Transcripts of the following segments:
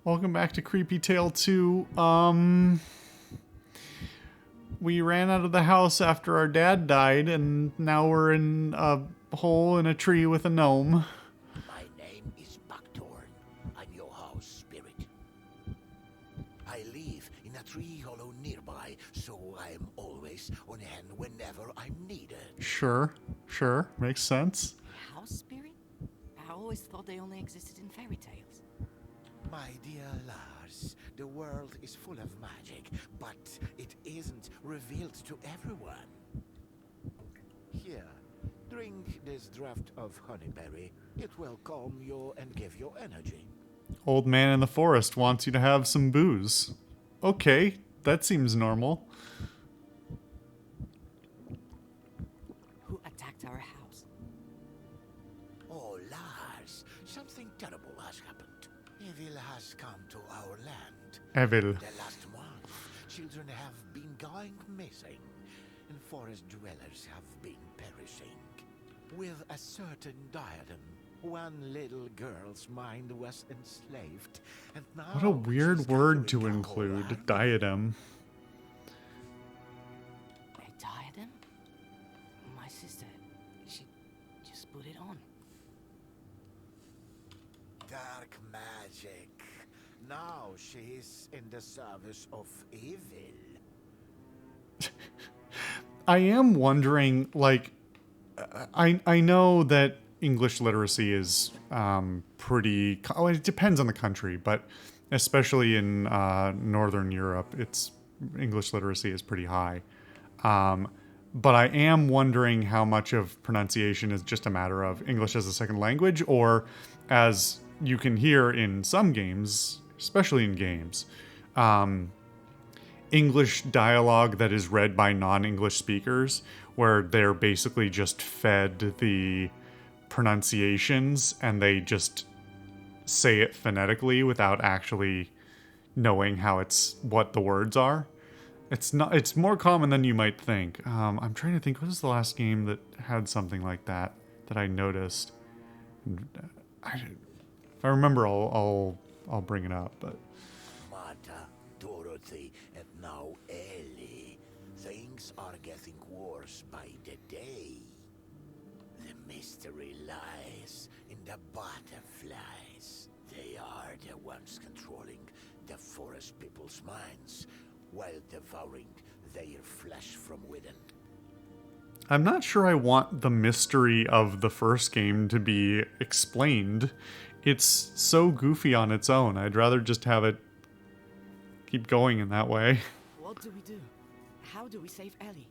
Welcome back to Creepy Tale 2. We ran out of the house after our dad died, and now we're in a hole in a tree with a gnome. My name is Buckthorn. I'm your house spirit. I live in a tree hollow nearby, so I'm always on hand whenever I'm needed. Sure. Makes sense. House spirit? I always thought they only existed in fairy tales. My dear Lars, the world is full of magic, but it isn't revealed to everyone. Here, drink this draught of honeyberry. It will calm you and give you energy. Old man in the forest wants you to have some booze. Okay, that seems normal. Who attacked our house? Oh, Lars, something terrible has happened. Evil has come to our land. Evil. The last month, children have been going missing, and forest dwellers have been perishing. With a certain diadem, one little girl's mind was enslaved, and now What a weird she's word to gathering our include. land. Diadem. A diadem? My sister, she just put it on. Dark magic. Now she's in the service of evil. I am wondering, like, I know that English literacy is pretty. Oh, it depends on the country, but especially in Northern Europe, English literacy is pretty high. But I am wondering how much of pronunciation is just a matter of English as a second language, or as you can hear in some games, especially in games, English dialogue that is read by non-English speakers, where they're basically just fed the pronunciations and they just say it phonetically without actually knowing what the words are. It's more common than you might think. I'm trying to think, what was the last game that had something like that I noticed? If I remember, I'll bring it up. But Marta, Dorothy, and now Ellie. Things are getting worse by the day. The mystery lies in the butterflies. They are the ones controlling the forest people's minds, while devouring their flesh from within. I'm not sure I want the mystery of the first game to be explained. It's so goofy on its own. I'd rather just have it keep going in that way. What do we do? How do we save Ellie?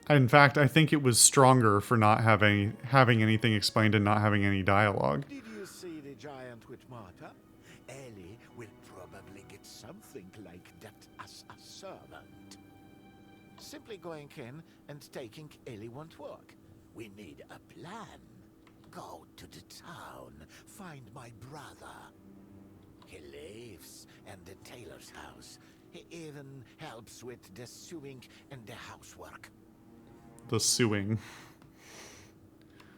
In fact, I think it was stronger for not having anything explained and not having any dialogue. Did you see the giant with Marta? Ellie will probably get something like that as a servant. Simply going in and taking Ellie won't work. We need a plan. Go to the town, find my brother. He lives in the tailor's house. He even helps with the sewing and the housework. The suing.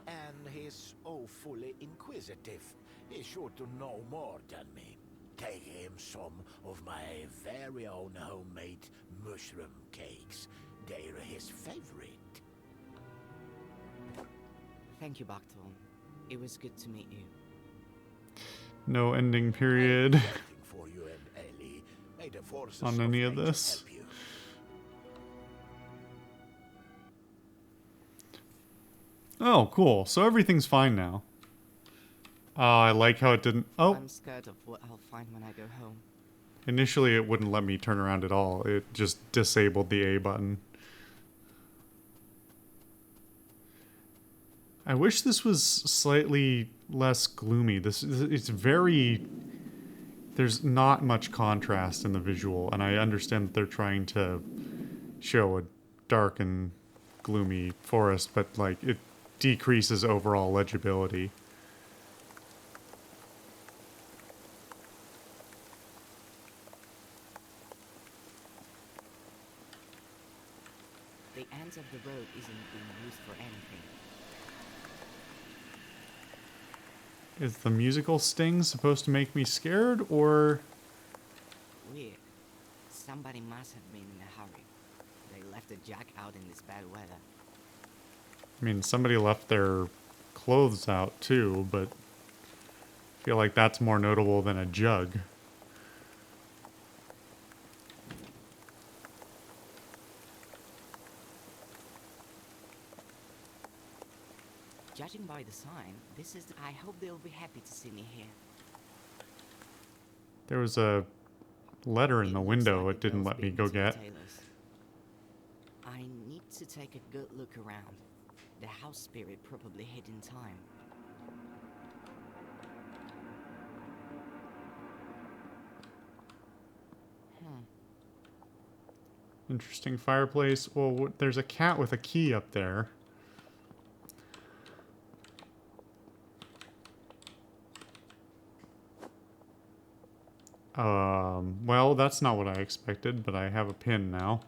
And he's awfully inquisitive. He's sure to know more than me. Take him some of my very own homemade mushroom cakes. They're his favorite. Thank you, Buckthorn. It was good to meet you. No ending period Waiting for you and Ellie. May the forces on any of nature this. help you. Oh, cool. So everything's fine now. I like how it didn't... Oh, I'm scared of what I'll find when I go home. initially it wouldn't let me turn around at all. It just disabled the A button. I wish this was slightly less gloomy. It's very... There's not much contrast in the visual, and I understand that they're trying to show a dark and gloomy forest, but like it decreases overall legibility. The end of the road isn't being used for anything. Is the musical sting supposed to make me scared, or... Weird. Somebody must have been in a hurry. They left the jack out in this bad weather. I mean, somebody left their clothes out too, but I feel like that's more notable than a jug. Judging by the sign, this is. I hope they'll be happy to see me here. There was a letter in It the looks window like it the didn't girl's let me been go to the get. tailor's. I need to take a good look around. The house spirit probably hid in time. Interesting fireplace. Well, there's a cat with a key up there. Well, that's not what I expected, but I have a pin now.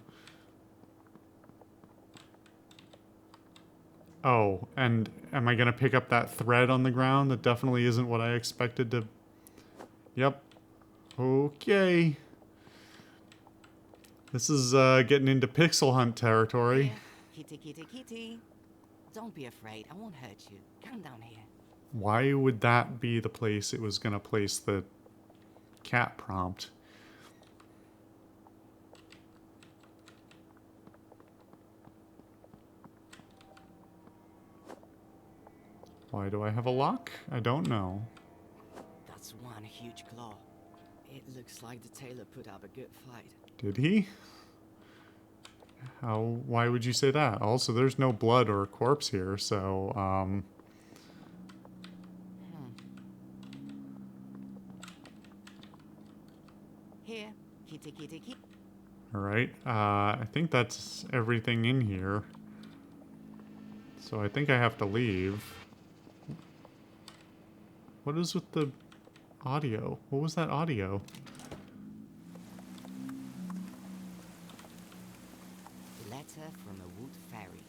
Oh, and am I gonna pick up that thread on the ground? That definitely isn't what I expected to... Yep. Okay. This is, getting into Pixel Hunt territory. Here, kitty, kitty, kitty. Don't be afraid. I won't hurt you. Come down here. Why would that be the place it was gonna place the cat prompt? Why do I have a lock? I don't know. That's one huge claw. It looks like the tailor put up a good fight. Did he? Why would you say that? Also, there's no blood or corpse here, so, Here, kitty, kitty, kitty. Alright, I think that's everything in here. So I think I have to leave. What is with the audio? What was that audio? Letter from a wood fairy,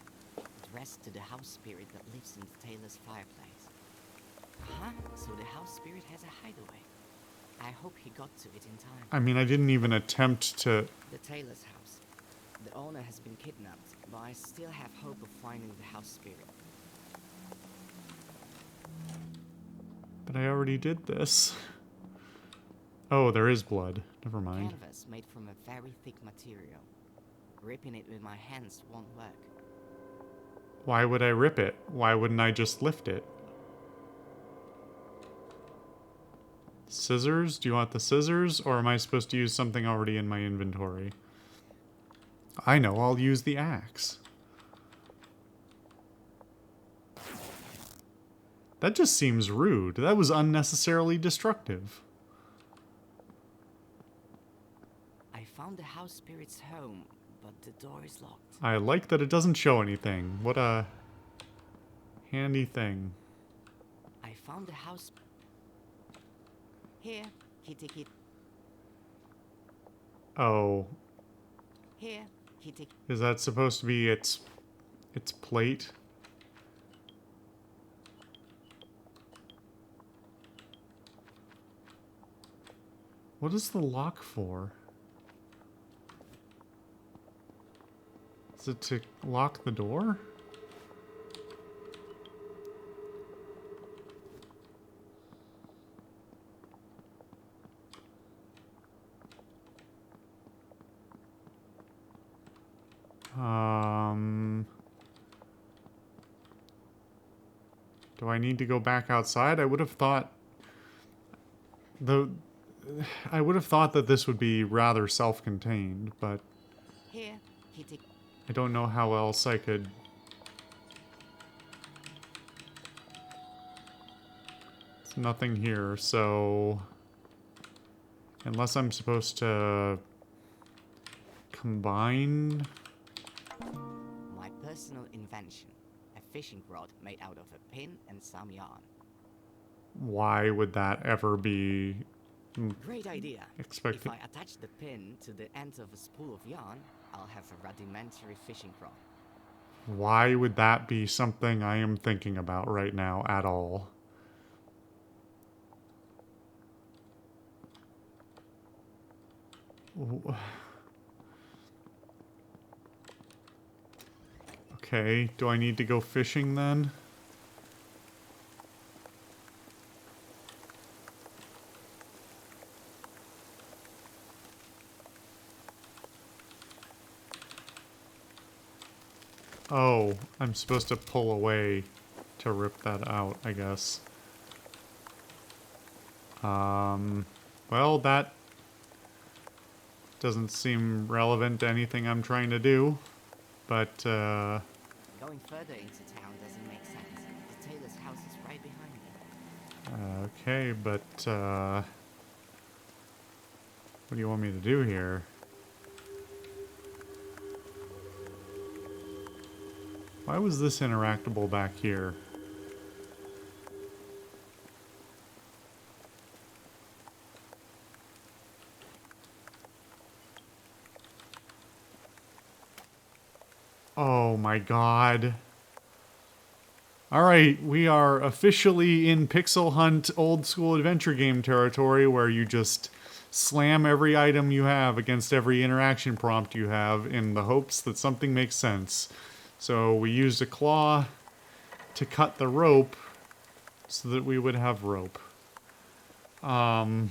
addressed to the house spirit that lives in the tailor's fireplace. Huh? So the house spirit has a hideaway. I hope he got to it in time. I mean, I didn't even attempt to... The tailor's house. The owner has been kidnapped, but I still have hope of finding the house spirit. But I already did this. Oh, there is blood. Never mind. Canvas made from a very thick material. Ripping it with my hands won't work. Why would I rip it? Why wouldn't I just lift it? Scissors? Do you want the scissors, or am I supposed to use something already in my inventory? I know, I'll use the axe. That just seems rude. That was unnecessarily destructive. I found the house spirit's home, but the door is locked. I like that it doesn't show anything. What a handy thing. I found the house. Here, kitty, kitty. Oh, Here, kitty. is that supposed to be its plate? What is the lock for? Is it to lock the door? Do I need to go back outside? I would have thought that this would be rather self-contained, but Here, kitty. I don't know how else I could... There's nothing here, so... Unless I'm supposed to... combine... My personal invention. A fishing rod made out of a pin and some yarn. Why would that ever be... Great idea. Expected. If I attach the pin to the end of a spool of yarn, I'll have a rudimentary fishing rod. Why would that be something I am thinking about right now at all? Okay, do I need to go fishing then? Oh, I'm supposed to pull away to rip that out, I guess. Well, that doesn't seem relevant to anything I'm trying to do, but, Going further into town doesn't make sense. The tailor's house is right behind me. okay, but, what do you want me to do here? Why was this interactable back here? Oh my god. Alright, we are officially in Pixel Hunt old school adventure game territory where you just slam every item you have against every interaction prompt you have in the hopes that something makes sense. So we used a claw to cut the rope so that we would have rope. Well,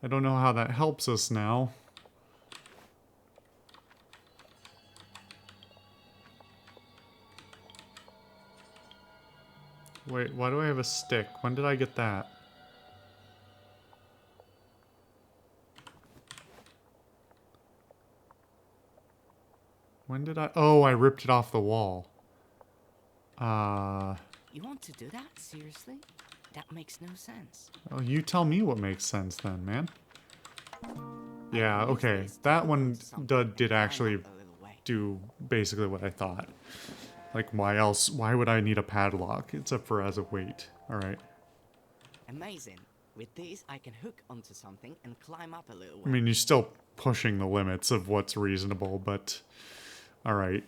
I don't know how that helps us now. Wait, why do I have a stick? When did I get that? When did I... Oh, I ripped it off the wall. You want to do that? Seriously? That makes no sense. Oh, you tell me what makes sense then, man. Yeah, I can use okay. this to That hook one onto something and did climb actually up a little way. do basically what I thought. Like, why would I need a padlock except for as a weight? Alright. Amazing. With these, I can hook onto something and climb up a little way. I mean, you're still pushing the limits of what's reasonable, but... Alright.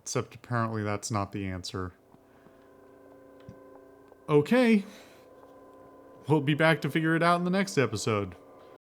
Except apparently that's not the answer. Okay. We'll be back to figure it out in the next episode.